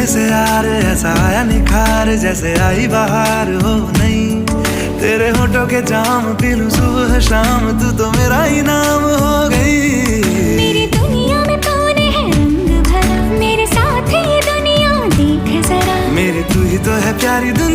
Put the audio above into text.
सामने से यार ऐसा आया निखार, जैसे आई बाहर हो नहीं। तेरे होठों के जाम पी लूं सुबह शाम, तू तो मेरा ही नाम हो गई। मेरी दुनिया में तूने है रंग भरा, मेरे साथ ये दुनिया देख जरा। मेरी तू ही तो है प्यारी दुनिया।